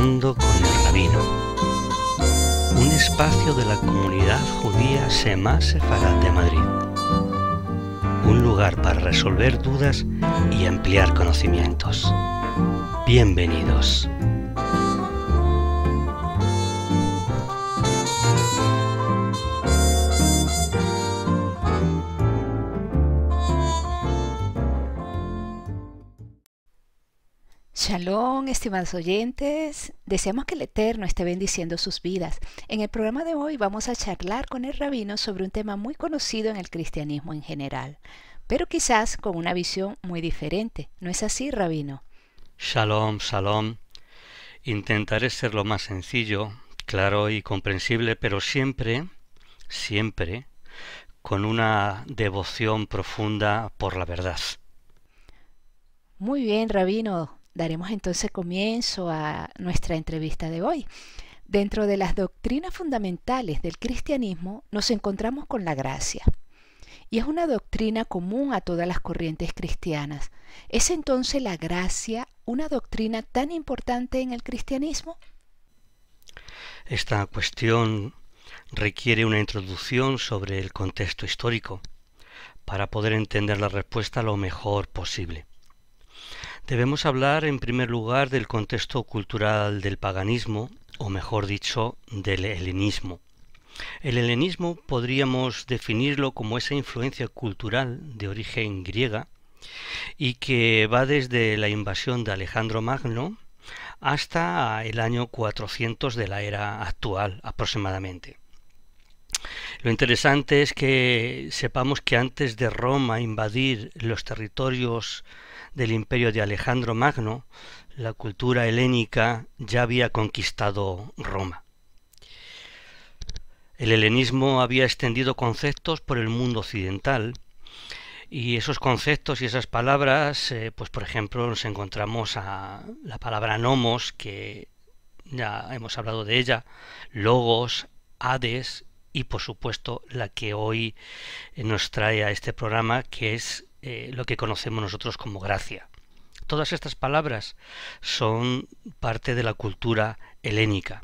Charlando con el Rabino, un espacio de la comunidad judía Semá Sefarad de Madrid, un lugar para resolver dudas y ampliar conocimientos. Bienvenidos. Shalom, estimados oyentes. Deseamos que el Eterno esté bendiciendo sus vidas. En el programa de hoy vamos a charlar con el Rabino sobre un tema muy conocido en el cristianismo en general, pero quizás con una visión muy diferente. ¿No es así, Rabino? Shalom, shalom. Intentaré ser lo más sencillo, claro y comprensible, pero siempre con una devoción profunda por la verdad. Muy bien, Rabino. Daremos entonces comienzo a nuestra entrevista de hoy. Dentro de las doctrinas fundamentales del cristianismo nos encontramos con la gracia. Y es una doctrina común a todas las corrientes cristianas. ¿Es entonces la gracia una doctrina tan importante en el cristianismo? Esta cuestión requiere una introducción sobre el contexto histórico para poder entender la respuesta lo mejor posible. Debemos hablar en primer lugar del contexto cultural del paganismo, o mejor dicho, del helenismo. El helenismo podríamos definirlo como esa influencia cultural de origen griega y que va desde la invasión de Alejandro Magno hasta el año 400 de la era actual aproximadamente. Lo interesante es que sepamos que antes de Roma invadir los territorios del imperio de Alejandro Magno, la cultura helénica ya había conquistado Roma. El helenismo había extendido conceptos por el mundo occidental y esos conceptos y esas palabras, pues por ejemplo nos encontramos a la palabra nomos, que ya hemos hablado de ella, logos, hades y por supuesto la que hoy nos trae a este programa, que es lo que conocemos nosotros como gracia. Todas estas palabras son parte de la cultura helénica.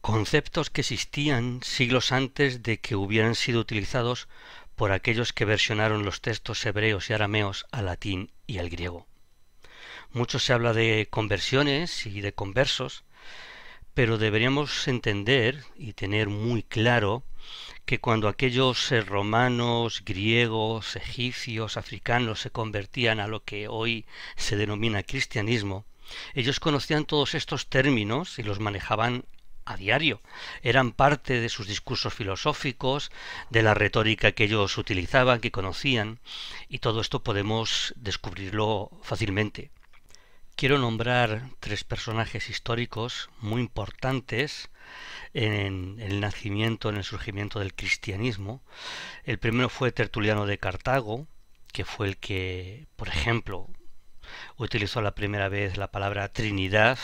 Conceptos que existían siglos antes de que hubieran sido utilizados por aquellos que versionaron los textos hebreos y arameos al latín y al griego. Mucho se habla de conversiones y de conversos, pero deberíamos entender y tener muy claro que cuando aquellos romanos, griegos, egipcios, africanos se convertían a lo que hoy se denomina cristianismo, ellos conocían todos estos términos y los manejaban a diario. Eran parte de sus discursos filosóficos, de la retórica que ellos utilizaban, que conocían, y todo esto podemos descubrirlo fácilmente. Quiero nombrar tres personajes históricos muy importantes en el nacimiento, en el surgimiento del cristianismo. El primero fue Tertuliano de Cartago, que fue el que, por ejemplo, utilizó la primera vez la palabra Trinidad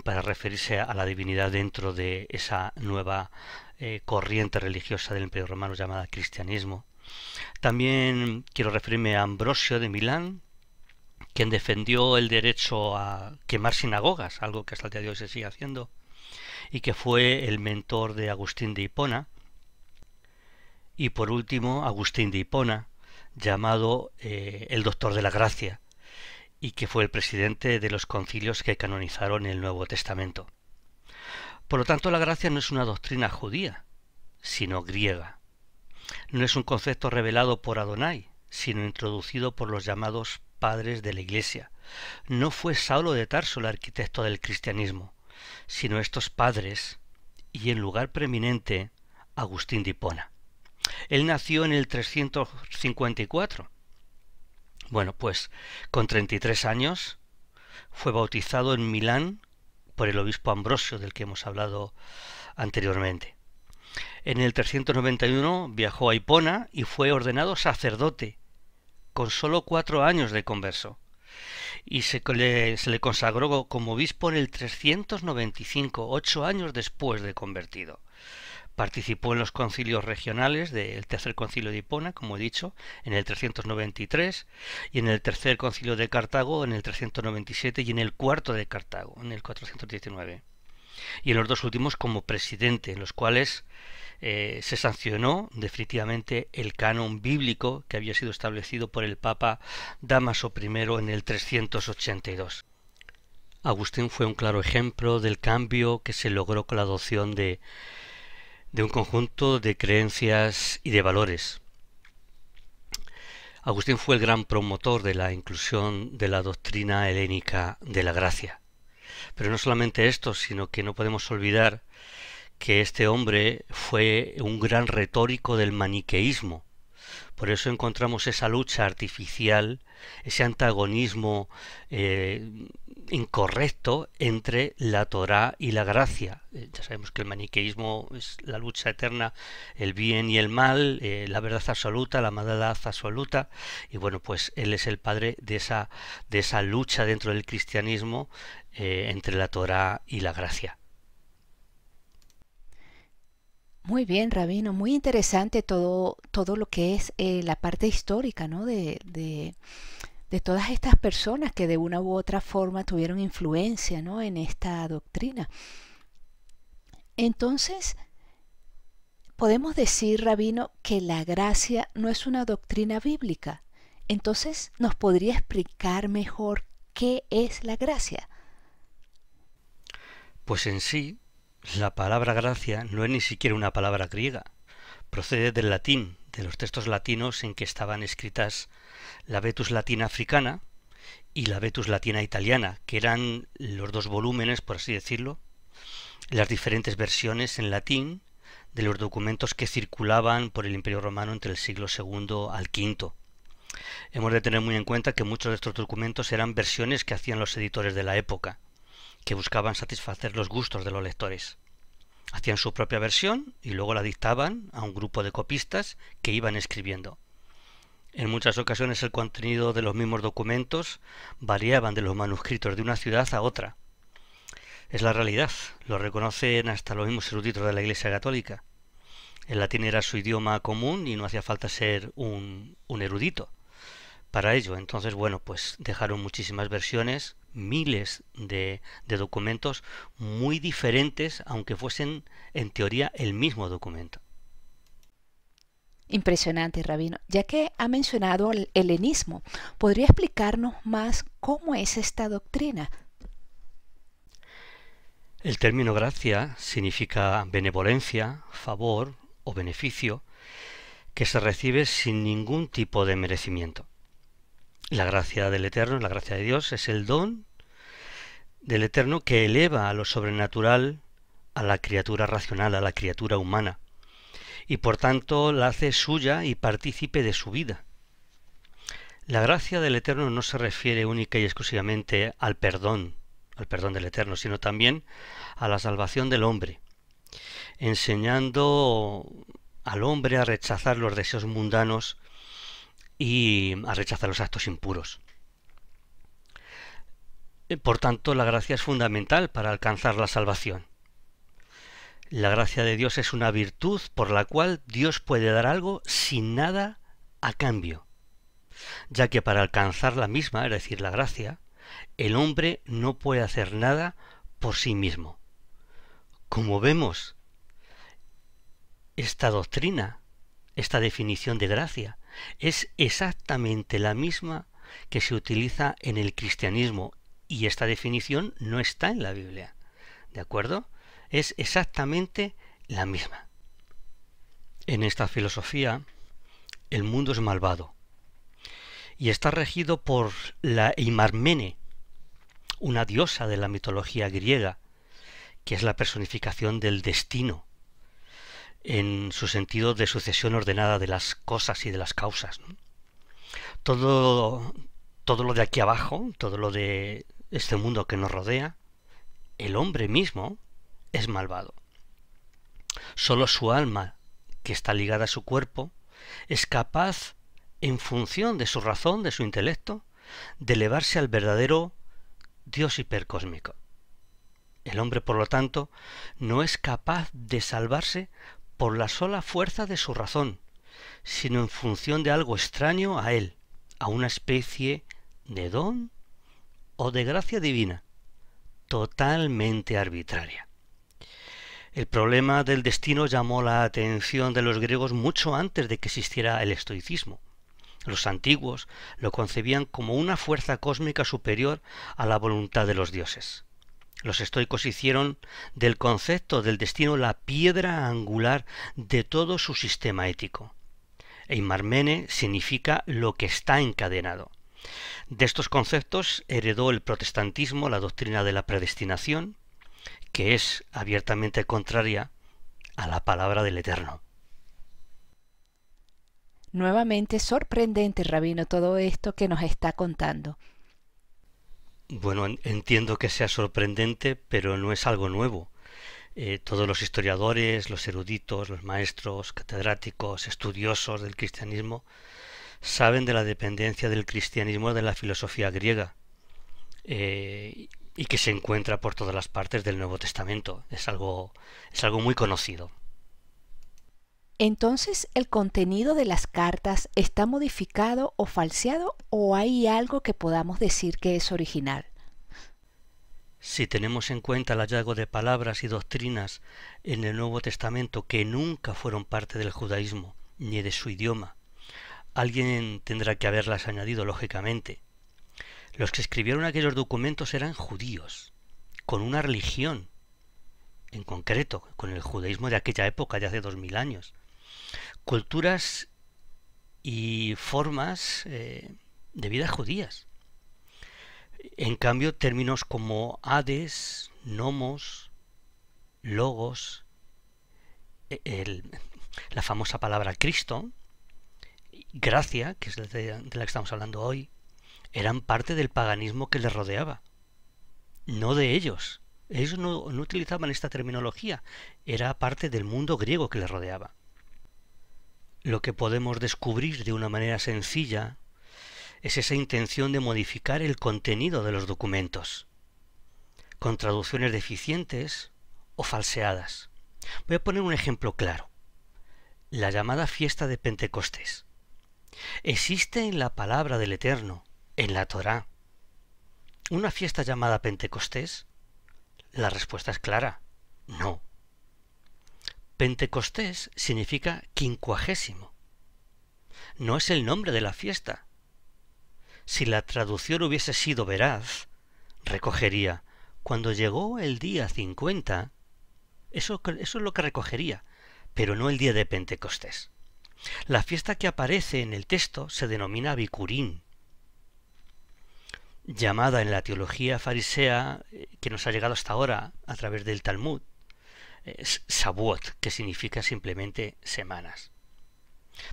para referirse a la divinidad dentro de esa nueva corriente religiosa del Imperio Romano llamada cristianismo. También quiero referirme a Ambrosio de Milán, quien defendió el derecho a quemar sinagogas, algo que hasta el día de hoy se sigue haciendo, y que fue el mentor de Agustín de Hipona. Y por último, Agustín de Hipona, llamado el Doctor de la Gracia, y que fue el presidente de los concilios que canonizaron el Nuevo Testamento. Por lo tanto, la gracia no es una doctrina judía, sino griega. No es un concepto revelado por Adonai, sino introducido por los llamados padres de la Iglesia. No fue Saulo de Tarso el arquitecto del cristianismo, sino estos padres, y en lugar preeminente, Agustín de Hipona. Él nació en el 354. Bueno, pues con 33 años fue bautizado en Milán por el obispo Ambrosio, del que hemos hablado anteriormente. En el 391 viajó a Hipona y fue ordenado sacerdote, con solo 4 años de converso, y se le consagró como obispo en el 395, 8 años después de convertido. Participó en los concilios regionales del Tercer Concilio de Hipona, como he dicho, en el 393, y en el Tercer Concilio de Cartago en el 397 y en el Cuarto de Cartago en el 419. Y en los dos últimos como presidente, en los cuales se sancionó definitivamente el canon bíblico que había sido establecido por el Papa Dámaso I en el 382. Agustín fue un claro ejemplo del cambio que se logró con la adopción de un conjunto de creencias y de valores. Agustín fue el gran promotor de la inclusión de la doctrina helénica de la gracia. Pero no solamente esto, sino que no podemos olvidar que este hombre fue un gran retórico del maniqueísmo. Por eso encontramos esa lucha artificial, ese antagonismo incorrecto entre la Torá y la gracia. Ya sabemos que el maniqueísmo es la lucha eterna, el bien y el mal, la verdad absoluta, la maldad absoluta, y bueno, pues él es el padre de esa lucha dentro del cristianismo entre la Torá y la gracia. Muy bien, Rabino, muy interesante todo lo que es la parte histórica, ¿no? De todas estas personas que de una u otra forma tuvieron influencia, ¿no? En esta doctrina. Entonces, podemos decir, Rabino, que la gracia no es una doctrina bíblica. Entonces, ¿nos podría explicar mejor qué es la gracia? Pues en sí, la palabra gracia no es ni siquiera una palabra griega, procede del latín, de los textos latinos en que estaban escritas la Vetus Latina africana y la Vetus Latina italiana, que eran los dos volúmenes, por así decirlo, las diferentes versiones en latín de los documentos que circulaban por el Imperio Romano entre el siglo II al V. Hemos de tener muy en cuenta que muchos de estos documentos eran versiones que hacían los editores de la época, que buscaban satisfacer los gustos de los lectores. Hacían su propia versión y luego la dictaban a un grupo de copistas que iban escribiendo. En muchas ocasiones el contenido de los mismos documentos variaban de los manuscritos de una ciudad a otra. Es la realidad, lo reconocen hasta los mismos eruditos de la Iglesia Católica. El latín era su idioma común y no hacía falta ser un erudito para ello. Entonces, bueno, pues dejaron muchísimas versiones, miles de documentos muy diferentes, aunque fuesen en teoría el mismo documento. Impresionante, Rabino. Ya que ha mencionado el helenismo, ¿podría explicarnos más cómo es esta doctrina? El término gracia significa benevolencia, favor o beneficio que se recibe sin ningún tipo de merecimiento. La gracia del Eterno, la gracia de Dios, es el don del Eterno que eleva a lo sobrenatural a la criatura racional, a la criatura humana, y por tanto la hace suya y partícipe de su vida. La gracia del Eterno no se refiere única y exclusivamente al perdón del Eterno, sino también a la salvación del hombre, enseñando al hombre a rechazar los deseos mundanos y a rechazar los actos impuros. Por tanto, la gracia es fundamental para alcanzar la salvación. La gracia de Dios es una virtud por la cual Dios puede dar algo sin nada a cambio, ya que para alcanzar la misma, es decir, la gracia, el hombre no puede hacer nada por sí mismo. Como vemos, esta doctrina, esta definición de gracia, es exactamente la misma que se utiliza en el cristianismo, y esta definición no está en la Biblia. ¿De acuerdo? Es exactamente la misma. En esta filosofía, el mundo es malvado y está regido por la Eimarmene, una diosa de la mitología griega, que es la personificación del destino, en su sentido de sucesión ordenada de las cosas y de las causas, ¿no? Todo lo de aquí abajo, todo lo de este mundo que nos rodea, el hombre mismo es malvado. Solo su alma, que está ligada a su cuerpo, es capaz, en función de su razón, de su intelecto, de elevarse al verdadero Dios hipercósmico. El hombre, por lo tanto, no es capaz de salvarse por la sola fuerza de su razón, sino en función de algo extraño a él, a una especie de don o de gracia divina, totalmente arbitraria. El problema del destino llamó la atención de los griegos mucho antes de que existiera el estoicismo. Los antiguos lo concebían como una fuerza cósmica superior a la voluntad de los dioses. Los estoicos hicieron del concepto del destino la piedra angular de todo su sistema ético. Eimarmene significa lo que está encadenado. De estos conceptos heredó el protestantismo la doctrina de la predestinación, que es abiertamente contraria a la palabra del Eterno. Nuevamente sorprendente, Rabino, todo esto que nos está contando. Bueno, entiendo que sea sorprendente, pero no es algo nuevo. Todos los historiadores, los eruditos, los maestros, catedráticos, estudiosos del cristianismo saben de la dependencia del cristianismo de la filosofía griega y que se encuentra por todas las partes del Nuevo Testamento. Es algo muy conocido. Entonces, ¿el contenido de las cartas está modificado o falseado o hay algo que podamos decir que es original? Si tenemos en cuenta el hallazgo de palabras y doctrinas en el Nuevo Testamento que nunca fueron parte del judaísmo ni de su idioma, alguien tendrá que haberlas añadido, lógicamente. Los que escribieron aquellos documentos eran judíos, con una religión, en concreto, con el judaísmo de aquella época, de hace 2000 años. Culturas y formas de vida judías. En cambio, términos como Hades, Nomos, Logos, la famosa palabra Cristo, gracia, que es de la que estamos hablando hoy, eran parte del paganismo que les rodeaba, no de ellos. Ellos no utilizaban esta terminología, era parte del mundo griego que les rodeaba. Lo que podemos descubrir de una manera sencilla es esa intención de modificar el contenido de los documentos, con traducciones deficientes o falseadas. Voy a poner un ejemplo claro. La llamada fiesta de Pentecostés. ¿Existe en la palabra del Eterno, en la Torá, una fiesta llamada Pentecostés? La respuesta es clara, no. Pentecostés significa 50. No es el nombre de la fiesta. Si la traducción hubiese sido veraz, recogería, cuando llegó el día 50, eso es lo que recogería, pero no el día de Pentecostés. La fiesta que aparece en el texto se denomina Bikurín, llamada en la teología farisea que nos ha llegado hasta ahora a través del Talmud, Shavuot, que significa simplemente semanas.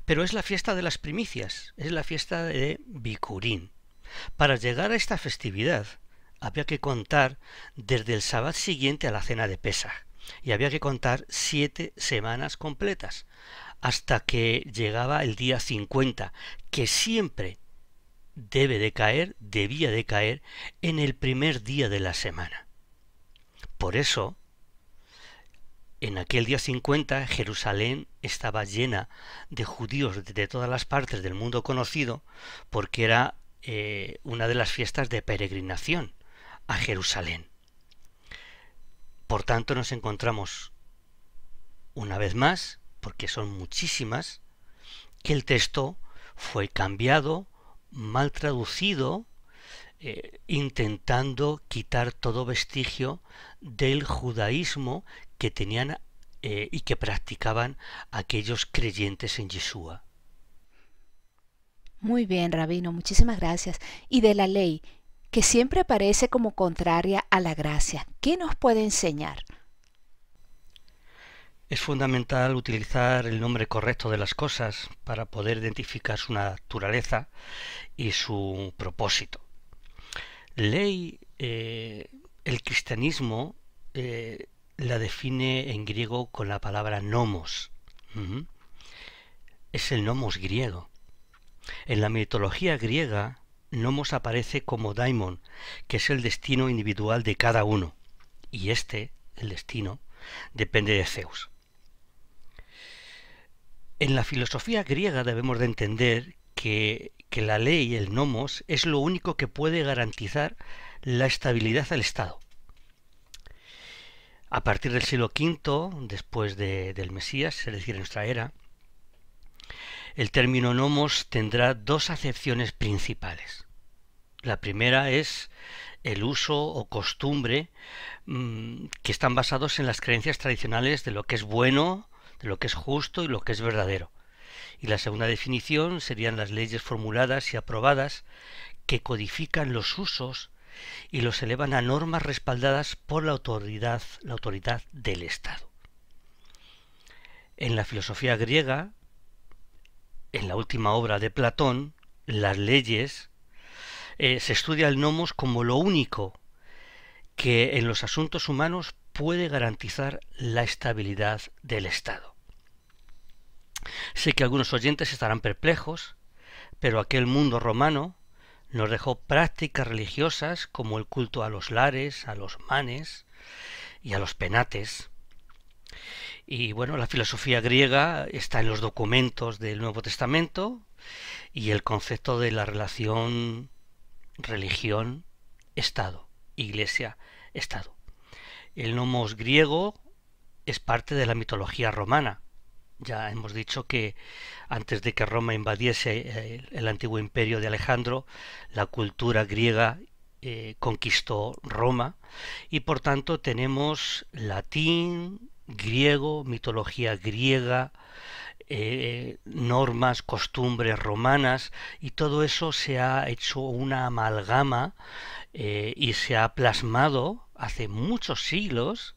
Pero es la fiesta de las primicias, es la fiesta de Bikurín. Para llegar a esta festividad había que contar desde el Sabbat siguiente a la cena de Pesaj, y había que contar 7 semanas completas, hasta que llegaba el día 50, que siempre debía de caer en el primer día de la semana. Por eso, en aquel día 50, Jerusalén estaba llena de judíos de todas las partes del mundo conocido, porque era una de las fiestas de peregrinación a Jerusalén. Por tanto, nos encontramos una vez más, porque son muchísimas, que el texto fue cambiado, mal traducido, intentando quitar todo vestigio del judaísmo que tenían y que practicaban aquellos creyentes en Yeshua. Muy bien, Rabino, muchísimas gracias. Y de la ley, que siempre aparece como contraria a la gracia, ¿qué nos puede enseñar? Es fundamental utilizar el nombre correcto de las cosas para poder identificar su naturaleza y su propósito. Ley, el cristianismo la define en griego con la palabra nomos. Es el nomos griego. En la mitología griega, nomos aparece como daimon, que es el destino individual de cada uno, y el destino, depende de Zeus. En la filosofía griega debemos de entender que la ley, el nomos, es lo único que puede garantizar la estabilidad del Estado. A partir del siglo V, después del Mesías, es decir, en nuestra era, el término nomos tendrá dos acepciones principales. La primera es el uso o costumbre que están basados en las creencias tradicionales de lo que es bueno, de lo que es justo y lo que es verdadero. Y la segunda definición serían las leyes formuladas y aprobadas que codifican los usos y los elevan a normas respaldadas por la autoridad del Estado. En la filosofía griega, en la última obra de Platón, las leyes, se estudia el nomos como lo único que en los asuntos humanos puede garantizar la estabilidad del Estado. Sé que algunos oyentes estarán perplejos, pero aquel mundo romano nos dejó prácticas religiosas como el culto a los lares, a los manes y a los penates. Y bueno, la filosofía griega está en los documentos del Nuevo Testamento y el concepto de la relación religión-estado, iglesia-estado. El nomos griego es parte de la mitología romana. Ya hemos dicho que antes de que Roma invadiese el antiguo imperio de Alejandro, la cultura griega conquistó Roma y por tanto tenemos latín, griego, mitología griega, normas, costumbres romanas, y todo eso se ha hecho una amalgama y se ha plasmado hace muchos siglos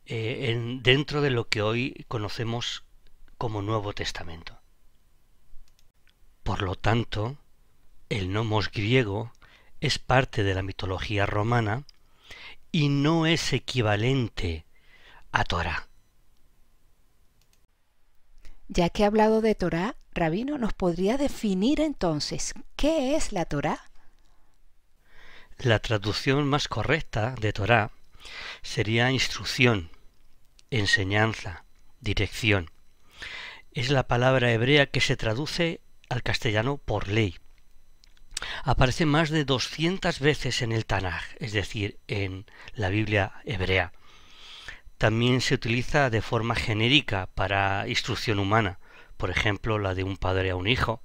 dentro de lo que hoy conocemos como Nuevo Testamento. Por lo tanto, el nomos griego es parte de la mitología romana y no es equivalente a Torá. Ya que ha hablado de Torá, Rabino, ¿nos podría definir entonces qué es la Torá? La traducción más correcta de Torá sería instrucción, enseñanza, dirección. Es la palabra hebrea que se traduce al castellano por ley. Aparece más de 200 veces en el Tanaj, es decir, en la Biblia hebrea. También se utiliza de forma genérica para instrucción humana, por ejemplo, la de un padre a un hijo.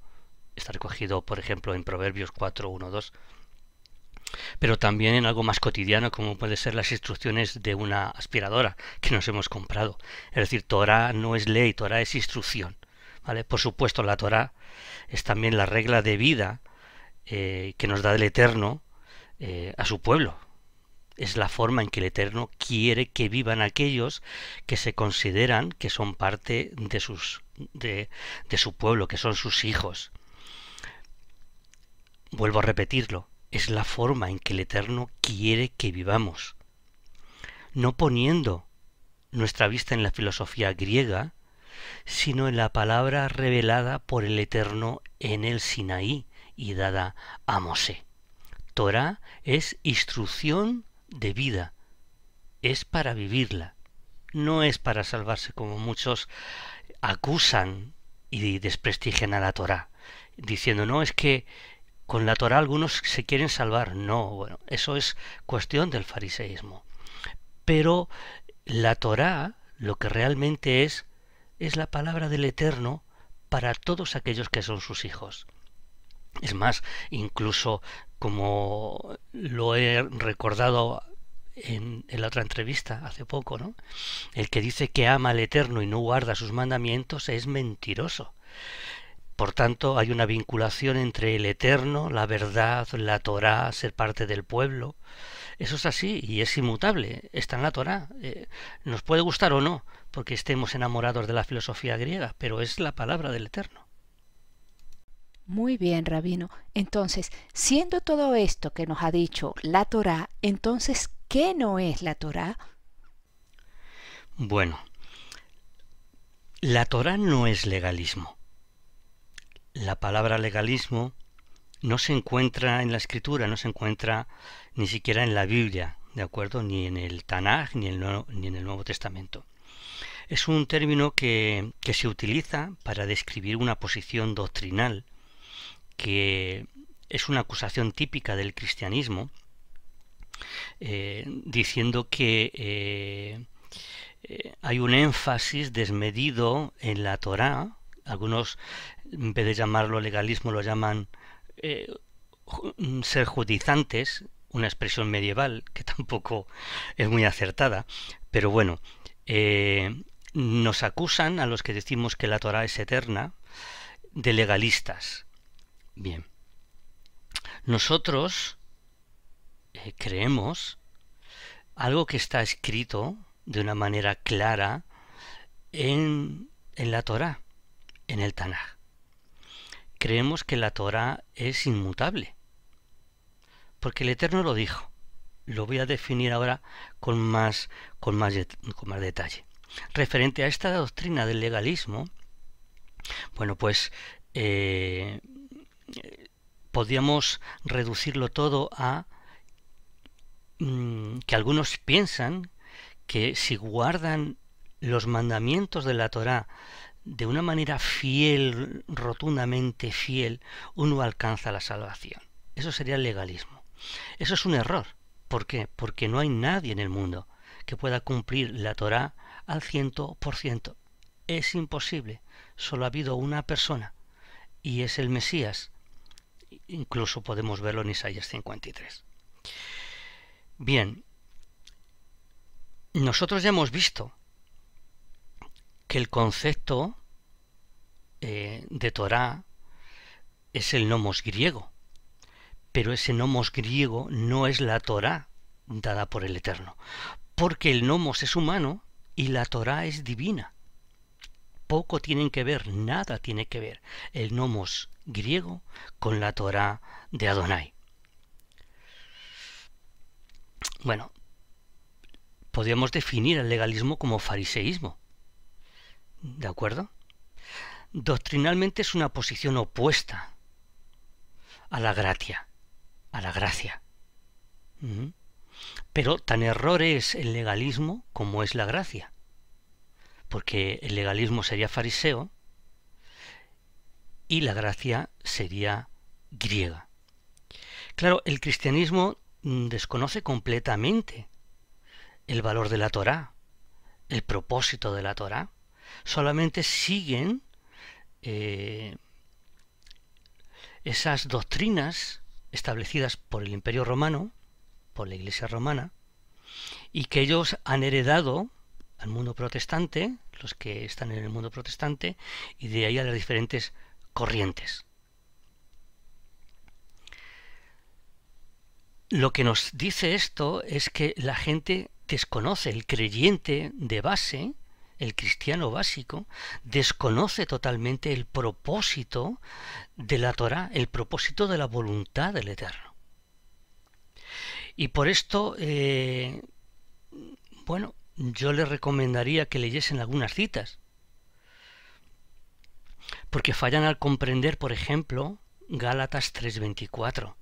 Está recogido, por ejemplo, en Proverbios 4:1-2. Pero también en algo más cotidiano, como pueden ser las instrucciones de una aspiradora que nos hemos comprado. Es decir, Torá no es ley, Torá es instrucción, ¿vale? Por supuesto, la Torá es también la regla de vida que nos da el Eterno a su pueblo. Es la forma en que el Eterno quiere que vivan aquellos que se consideran que son parte de su pueblo, que son sus hijos. Vuelvo a repetirlo, es la forma en que el Eterno quiere que vivamos, no poniendo nuestra vista en la filosofía griega, sino en la palabra revelada por el Eterno en el Sinaí y dada a Mosé. Torá es instrucción de vida, es para vivirla, no es para salvarse como muchos acusan y desprestigian a la Torá, diciendo, no, es que con la Torá algunos se quieren salvar. No, bueno, eso es cuestión del fariseísmo. Pero la Torá, lo que realmente es la palabra del Eterno para todos aquellos que son sus hijos. Es más, incluso como lo he recordado en la otra entrevista hace poco, ¿no? El que dice que ama al Eterno y no guarda sus mandamientos es mentiroso. Por tanto, hay una vinculación entre el Eterno, la verdad, la Torá, ser parte del pueblo. Eso es así y es inmutable. Está en la Torá. Nos puede gustar o no, porque estemos enamorados de la filosofía griega, pero es la palabra del Eterno. Muy bien, Rabino. Entonces, siendo todo esto que nos ha dicho la Torá, entonces, ¿qué no es la Torá? Bueno, la Torá no es legalismo. La palabra legalismo no se encuentra en la Escritura, no se encuentra ni siquiera en la Biblia, ¿de acuerdo? Ni en el Tanaj, ni en el Nuevo Testamento. Es un término que se utiliza para describir una posición doctrinal que es una acusación típica del cristianismo, diciendo que hay un énfasis desmedido en la Torá. Algunos, en vez de llamarlo legalismo, lo llaman ser judizantes, una expresión medieval que tampoco es muy acertada, pero bueno, nos acusan a los que decimos que la Torá es eterna de legalistas. Bien, nosotros creemos algo que está escrito de una manera clara en la Torá, en el Tanaj. Creemos que la Torá es inmutable, porque el Eterno lo dijo. Lo voy a definir ahora con más detalle. Referente a esta doctrina del legalismo, bueno, pues podríamos reducirlo todo a que algunos piensan que si guardan los mandamientos de la Torá de una manera fiel, rotundamente fiel, uno alcanza la salvación. Eso sería el legalismo. Eso es un error. ¿Por qué? Porque no hay nadie en el mundo que pueda cumplir la Torá al 100%. Es imposible. Solo ha habido una persona, y es el Mesías. Incluso podemos verlo en Isaías 53. Bien, nosotros ya hemos visto que el concepto de Torá es el nomos griego, pero ese nomos griego no es la Torá dada por el Eterno, porque el nomos es humano y la Torá es divina. Poco tienen que ver, nada tiene que ver el nomos griego con la Torá de Adonai. Bueno, podríamos definir el legalismo como fariseísmo, ¿de acuerdo? Doctrinalmente es una posición opuesta a la gracia, Pero tan error es el legalismo como es la gracia, porque el legalismo sería fariseo y la gracia sería griega. Claro, el cristianismo desconoce completamente el valor de la Torá, el propósito de la Torá. Solamente siguen esas doctrinas establecidas por el Imperio Romano, por la Iglesia Romana, y que ellos han heredado al mundo protestante, los que están en el mundo protestante, y de ahí a las diferentes corrientes. Lo que nos dice esto es que la gente desconoce, el creyente de base, el cristiano básico, desconoce totalmente el propósito de la Torá, el propósito de la voluntad del Eterno. Y por esto, bueno, yo les recomendaría que leyesen algunas citas, porque fallan al comprender, por ejemplo, Gálatas 3:24,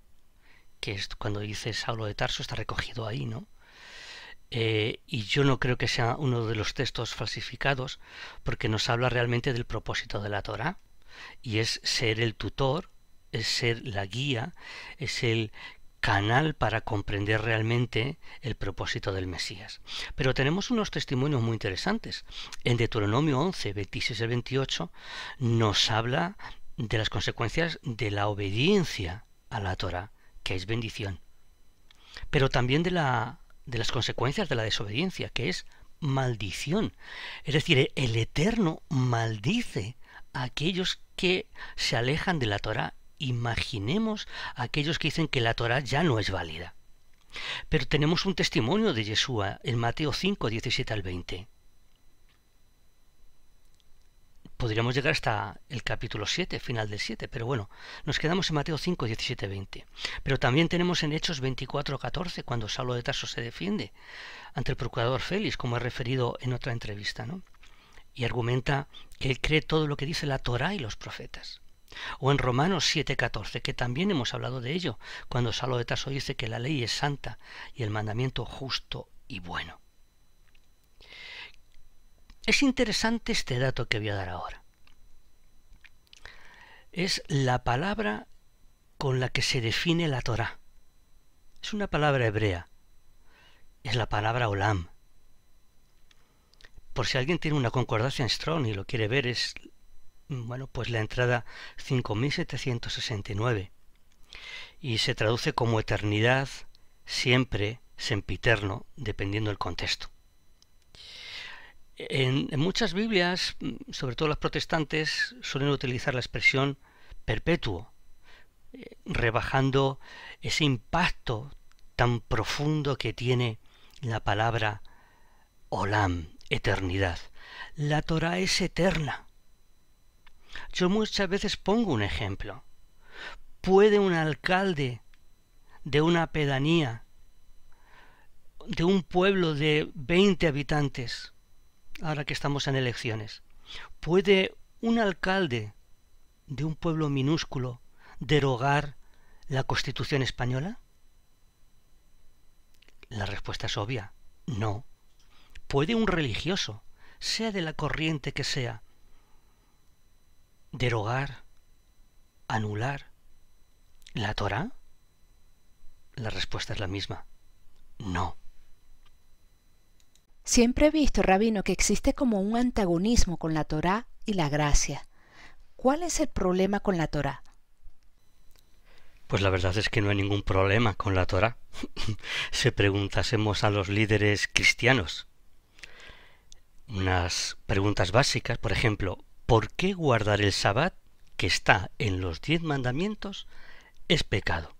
que es cuando dice Saulo de Tarso, está recogido ahí, ¿no? Y yo no creo que sea uno de los textos falsificados, porque nos habla realmente del propósito de la Torá, y es ser el tutor, es ser la guía, es el canal para comprender realmente el propósito del Mesías. Pero tenemos unos testimonios muy interesantes. En Deuteronomio 11, 26 y 28 nos habla de las consecuencias de la obediencia a la Torá, que es bendición, pero también de las consecuencias de la desobediencia, que es maldición. Es decir, el Eterno maldice a aquellos que se alejan de la Torá. Imaginemos a aquellos que dicen que la Torá ya no es válida. Pero tenemos un testimonio de Yeshua en Mateo 5, 17 al 20. Podríamos llegar hasta el capítulo 7, final del 7, pero bueno, nos quedamos en Mateo 5, 17, 20. Pero también tenemos en Hechos 24, 14, cuando Saulo de Tarso se defiende ante el procurador Félix, como he referido en otra entrevista, ¿no? Y argumenta que él cree todo lo que dice la Torá y los profetas. O en Romanos 7, 14, que también hemos hablado de ello, cuando Saulo de Tarso dice que la ley es santa y el mandamiento justo y bueno. Es interesante este dato que voy a dar ahora. Es la palabra con la que se define la Torá. Es una palabra hebrea. Es la palabra olam. Por si alguien tiene una concordancia en Strong y lo quiere ver, es, bueno, pues la entrada 5769. Y se traduce como eternidad, siempre, sempiterno, dependiendo del contexto. En muchas Biblias, sobre todo las protestantes, suelen utilizar la expresión perpetuo, rebajando ese impacto tan profundo que tiene la palabra olam, eternidad. La Torá es eterna. Yo muchas veces pongo un ejemplo. ¿Puede un alcalde de una pedanía, de un pueblo de 20 habitantes, ahora que estamos en elecciones, puede un alcalde de un pueblo minúsculo derogar la Constitución española? La respuesta es obvia, no. ¿Puede un religioso, sea de la corriente que sea, derogar, anular la Torá? La respuesta es la misma, no. Siempre he visto, Rabino, que existe como un antagonismo con la Torá y la gracia. ¿Cuál es el problema con la Torá? Pues la verdad es que no hay ningún problema con la Torá. Si preguntásemos a los líderes cristianos unas preguntas básicas, por ejemplo, ¿por qué guardar el Sabbat, que está en los 10 mandamientos, es pecado?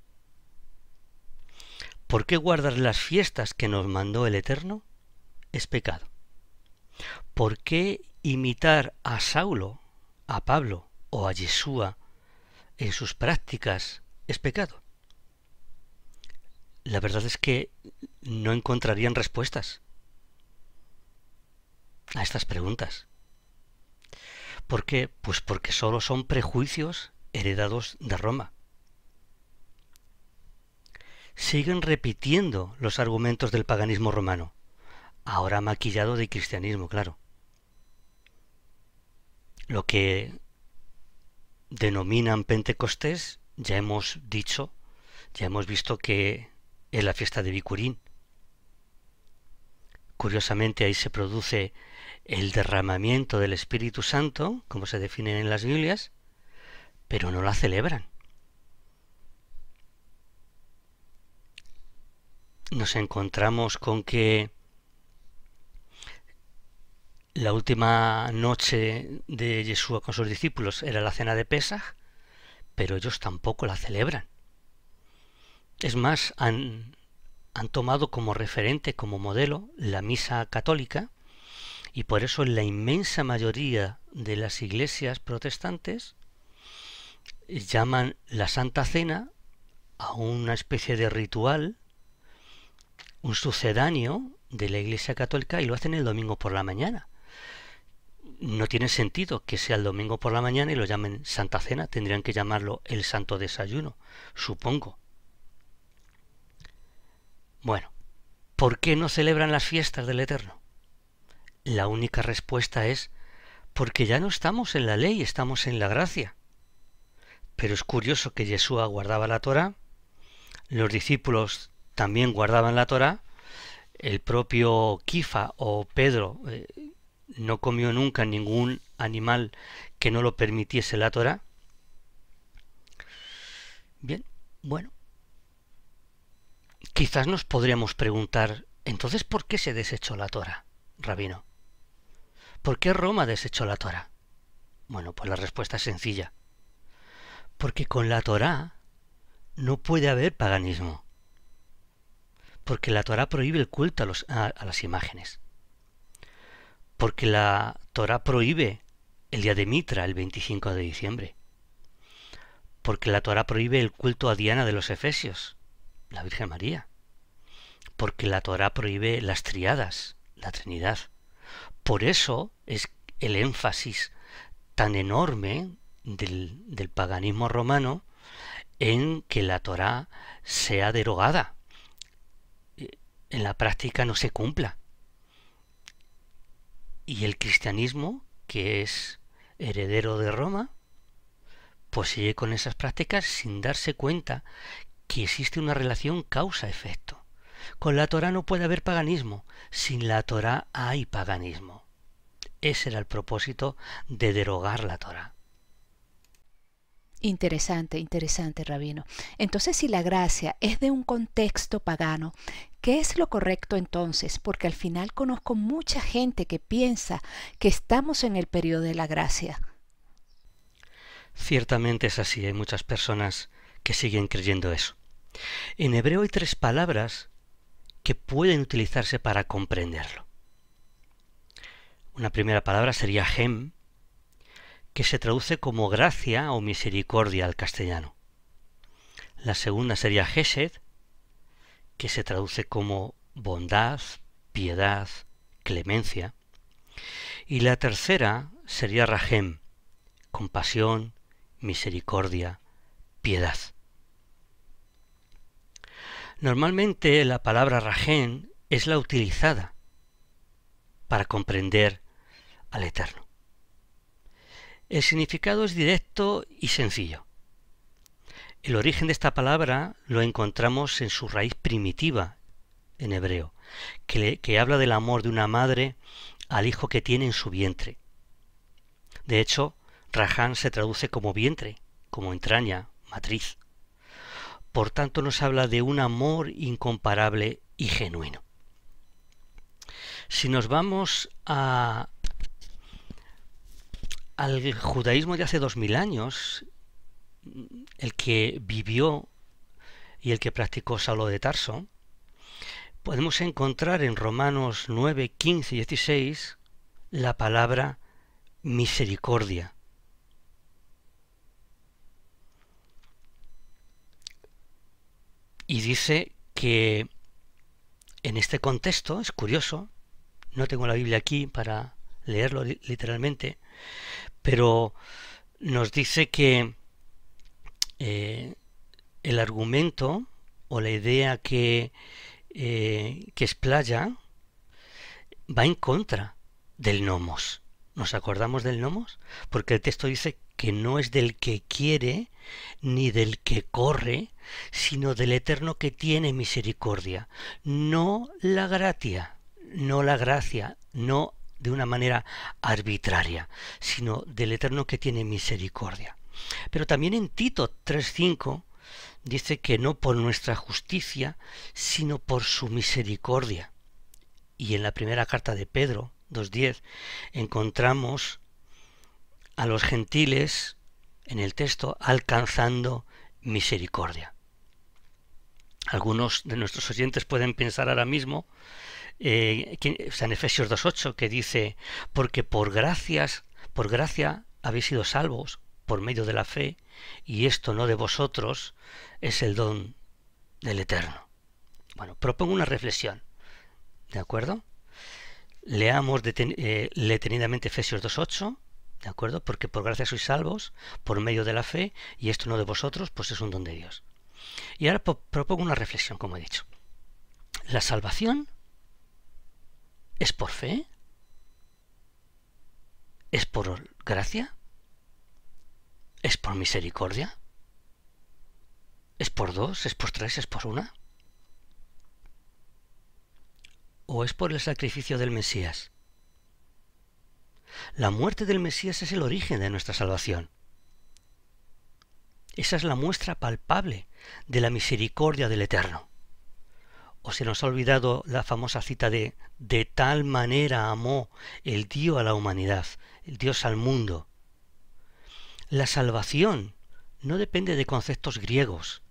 ¿Por qué guardar las fiestas que nos mandó el Eterno es pecado? ¿Por qué imitar a Saulo, a Pablo o a Yeshua en sus prácticas es pecado? La verdad es que no encontrarían respuestas a estas preguntas. ¿Por qué? Pues porque solo son prejuicios heredados de Roma. Siguen repitiendo los argumentos del paganismo romano, ahora maquillado de cristianismo, claro. Lo que denominan Pentecostés, ya hemos dicho, ya hemos visto que es la fiesta de Bicurín. Curiosamente ahí se produce el derramamiento del Espíritu Santo, como se define en las Biblias, pero no la celebran. Nos encontramos con que la última noche de Yeshua con sus discípulos era la cena de Pesaj, pero ellos tampoco la celebran. Es más, han tomado como referente, como modelo, la misa católica, y por eso en la inmensa mayoría de las iglesias protestantes llaman la Santa Cena a una especie de ritual, un sucedáneo de la Iglesia Católica, y lo hacen el domingo por la mañana. No tiene sentido que sea el domingo por la mañana y lo llamen Santa Cena, tendrían que llamarlo el Santo Desayuno, supongo. Bueno, ¿por qué no celebran las fiestas del Eterno? La única respuesta es porque ya no estamos en la ley, estamos en la gracia. Pero es curioso que Yeshua guardaba la Torá, los discípulos también guardaban la Torá, el propio Kifa o Pedro no comió nunca ningún animal que no lo permitiese la Torá. Bien, bueno. Quizás nos podríamos preguntar, entonces, ¿por qué se desechó la Torá, Rabino? ¿Por qué Roma desechó la Torá? Bueno, pues la respuesta es sencilla. Porque con la Torá no puede haber paganismo. Porque la Torá prohíbe el culto a las imágenes. Porque la Torá prohíbe el día de Mitra, el 25 de diciembre. Porque la Torá prohíbe el culto a Diana de los Efesios, la Virgen María. Porque la Torá prohíbe las triadas, la Trinidad. Por eso es el énfasis tan enorme del paganismo romano en que la Torá sea derogada, en la práctica no se cumpla. Y el cristianismo, que es heredero de Roma, pues sigue con esas prácticas sin darse cuenta que existe una relación causa-efecto. Con la Torá no puede haber paganismo, sin la Torá hay paganismo. Ese era el propósito de derogar la Torá. Interesante, interesante, rabino. Entonces, si la gracia es de un contexto pagano, ¿qué es lo correcto entonces? Porque al final conozco mucha gente que piensa que estamos en el periodo de la gracia. Ciertamente es así, hay muchas personas que siguen creyendo eso. En hebreo hay 3 palabras que pueden utilizarse para comprenderlo. Una primera palabra sería hem, que se traduce como gracia o misericordia al castellano. La segunda sería hesed, que se traduce como bondad, piedad, clemencia. Y la tercera sería rahem, compasión, misericordia, piedad. Normalmente la palabra rahem es la utilizada para comprender al Eterno. El significado es directo y sencillo. El origen de esta palabra lo encontramos en su raíz primitiva en hebreo, que habla del amor de una madre al hijo que tiene en su vientre. De hecho, Raham se traduce como vientre, como entraña, matriz. Por tanto, nos habla de un amor incomparable y genuino. Si nos vamos al judaísmo de hace 2000 años, el que vivió y el que practicó Saulo de Tarso, podemos encontrar en Romanos 9, 15 y 16 la palabra misericordia. Y dice que en este contexto, es curioso, no tengo la Biblia aquí para leerlo literalmente, pero nos dice que el argumento o la idea que explaya va en contra del nomos. ¿Nos acordamos del nomos? Porque el texto dice que no es del que quiere ni del que corre, sino del Eterno que tiene misericordia. No la gracia, no de una manera arbitraria, sino del Eterno que tiene misericordia. Pero también en Tito 3:5 dice que no por nuestra justicia, sino por su misericordia. Y en la primera carta de Pedro 2:10 encontramos a los gentiles en el texto alcanzando misericordia. Algunos de nuestros oyentes pueden pensar ahora mismo en Efesios 2:8 que dice, porque por gracia habéis sido salvos por medio de la fe, y esto no de vosotros, es el don del Eterno. Bueno, propongo una reflexión, ¿de acuerdo? Leamos detenidamente Efesios 2:8, ¿de acuerdo? Porque por gracia sois salvos por medio de la fe, y esto no de vosotros, pues es un don de Dios. Y ahora propongo una reflexión, como he dicho. ¿La salvación es por fe? ¿Es por gracia? ¿Es por misericordia? ¿Es por 2? ¿Es por 3? ¿Es por 1? ¿O es por el sacrificio del Mesías? La muerte del Mesías es el origen de nuestra salvación. Esa es la muestra palpable de la misericordia del Eterno. ¿O se nos ha olvidado la famosa cita de tal manera amó el Dios a la humanidad, el Dios al mundo? La salvación no depende de conceptos griegos,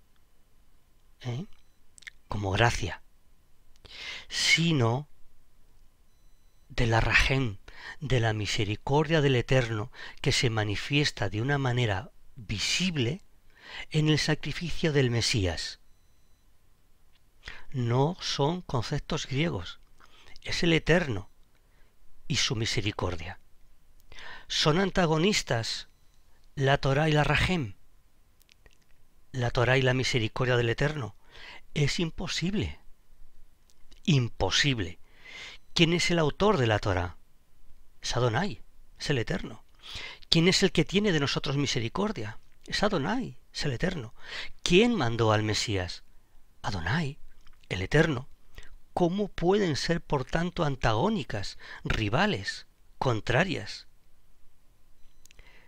como gracia, sino de la rajem, de la misericordia del Eterno, que se manifiesta de una manera visible en el sacrificio del Mesías. No son conceptos griegos, es el Eterno y su misericordia. ¿Son antagonistas la Torá y la rajem? ¿La Torá y la misericordia del Eterno? Es imposible. Imposible. ¿Quién es el autor de la Torá? Es Adonai, es el Eterno. ¿Quién es el que tiene de nosotros misericordia? Es Adonai, es el Eterno. ¿Quién mandó al Mesías? Adonai, el Eterno. ¿Cómo pueden ser, por tanto, antagónicas, rivales, contrarias?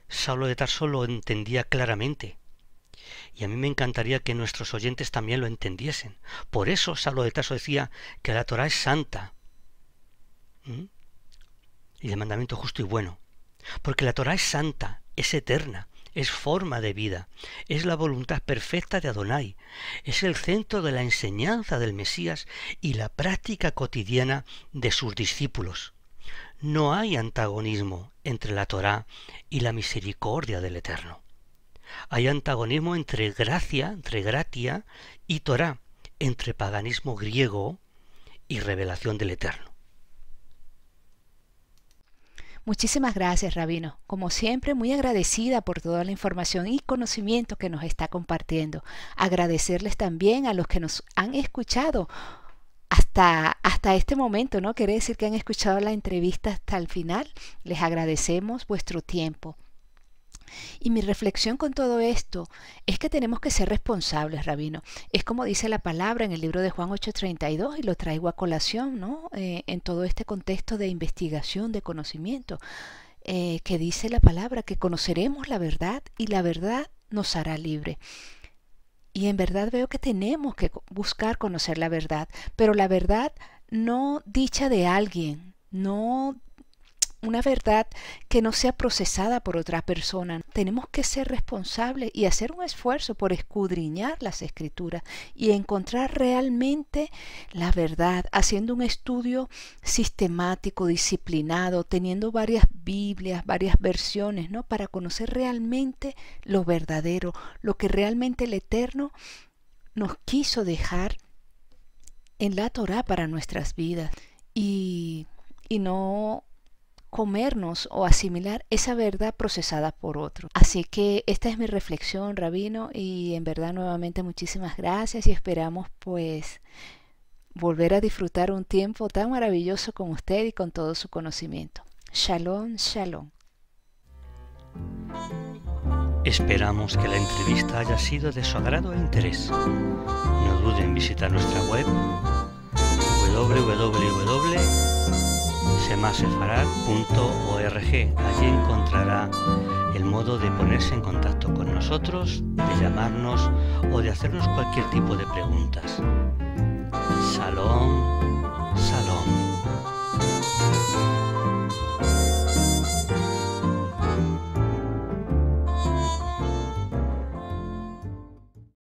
Saulo de Tarso lo entendía claramente. Y a mí me encantaría que nuestros oyentes también lo entendiesen. Por eso Saulo de Tarso decía que la Torá es santa. Y de mandamiento justo y bueno. Porque la Torá es santa, es eterna, es forma de vida, es la voluntad perfecta de Adonai, es el centro de la enseñanza del Mesías y la práctica cotidiana de sus discípulos. No hay antagonismo entre la Torá y la misericordia del Eterno. Hay antagonismo entre gratia y Torá, entre paganismo griego y revelación del Eterno. Muchísimas gracias, Rabino. Como siempre, muy agradecida por toda la información y conocimiento que nos está compartiendo. Agradecerles también a los que nos han escuchado hasta este momento, ¿no? Quiere decir que han escuchado la entrevista hasta el final. Les agradecemos vuestro tiempo. Y mi reflexión con todo esto es que tenemos que ser responsables, Rabino. Es como dice la palabra en el libro de Juan 8:32 y lo traigo a colación, ¿no? En todo este contexto de investigación, de conocimiento, que dice la palabra que conoceremos la verdad y la verdad nos hará libre. Y en verdad veo que tenemos que buscar conocer la verdad, pero la verdad no dicha de alguien, no una verdad que no sea procesada por otra persona. Tenemos que ser responsables y hacer un esfuerzo por escudriñar las escrituras y encontrar realmente la verdad, haciendo un estudio sistemático, disciplinado, teniendo varias Biblias, varias versiones, ¿no? Para conocer realmente lo verdadero, lo que realmente el Eterno nos quiso dejar en la Torá para nuestras vidas y no comernos o asimilar esa verdad procesada por otro. Así que esta es mi reflexión, Rabino, y en verdad nuevamente muchísimas gracias y esperamos pues volver a disfrutar un tiempo tan maravilloso con usted y con todo su conocimiento. Shalom, shalom. Esperamos que la entrevista haya sido de su agrado e interés. No duden en visitar nuestra web www.semasefarad.org. Allí encontrará el modo de ponerse en contacto con nosotros, de llamarnos o de hacernos cualquier tipo de preguntas. Shalom, shalom.